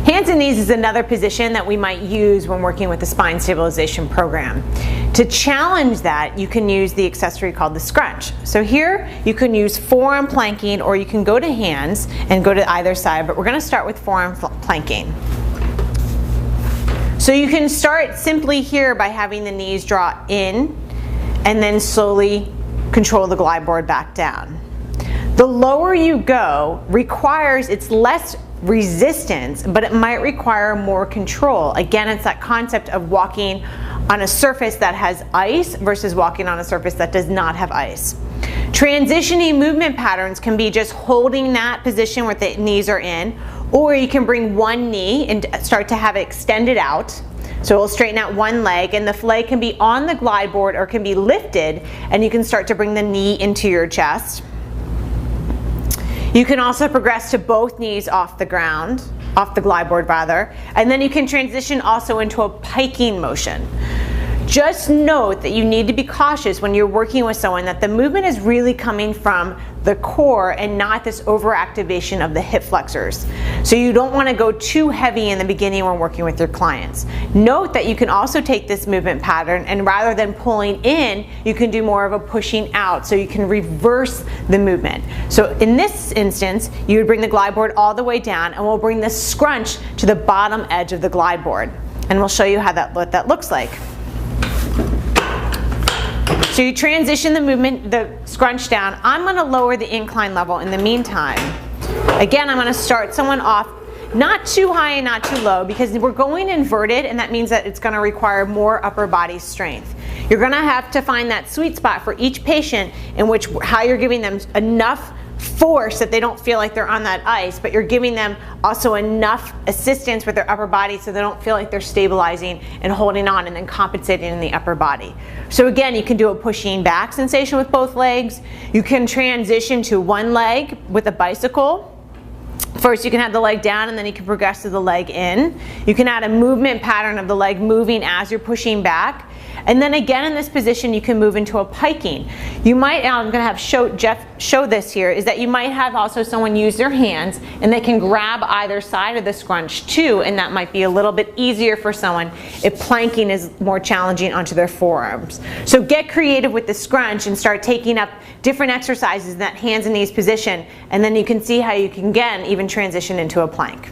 Hands and knees is another position that we might use when working with the spine stabilization program. To challenge that, you can use the accessory called the scrunch. So here you can use forearm planking, or you can go to hands and go to either side, but we're going to start with forearm planking. So you can start simply here by having the knees draw in and then slowly control the glide board back down. The lower you go it's less resistance, but it might require more control. Again, it's that concept of walking on a surface that has ice versus walking on a surface that does not have ice. Transitioning movement patterns can be just holding that position where the knees are in, or you can bring one knee and start to have it extended out. So we'll straighten out one leg, and the leg can be on the glide board or can be lifted, and you can start to bring the knee into your chest. You can also progress to both knees off the ground, off the glide board rather, and then you can transition also into a piking motion. Just note that you need to be cautious when you're working with someone that the movement is really coming from the core and not this overactivation of the hip flexors. So you don't want to go too heavy in the beginning when working with your clients. Note that you can also take this movement pattern, and rather than pulling in, you can do more of a pushing out, so you can reverse the movement. So in this instance, you would bring the glide board all the way down, and we'll bring the scrunch to the bottom edge of the glide board. And we'll show you what that looks like. So you transition the movement, the scrunch down. I'm going to lower the incline level in the meantime. Again, I'm going to start someone off not too high and not too low, because we're going inverted, and that means that it's going to require more upper body strength. You're going to have to find that sweet spot for each patient in which how you're giving them enough force that they don't feel like they're on that ice, but you're giving them also enough assistance with their upper body so they don't feel like they're stabilizing and holding on and then compensating in the upper body. So again, you can do a pushing back sensation with both legs. You can transition to one leg with a bicycle. First, you can have the leg down, and then you can progress to the leg in. You can add a movement pattern of the leg moving as you're pushing back. And then again, in this position, you can move into a piking. You might, I'm going to have Jeff show this here, is that you might have also someone use their hands, and they can grab either side of the scrunch too, and that might be a little bit easier for someone if planking is more challenging onto their forearms. So get creative with the scrunch and start taking up different exercises in that hands and knees position, and then you can see how you can again even transition into a plank.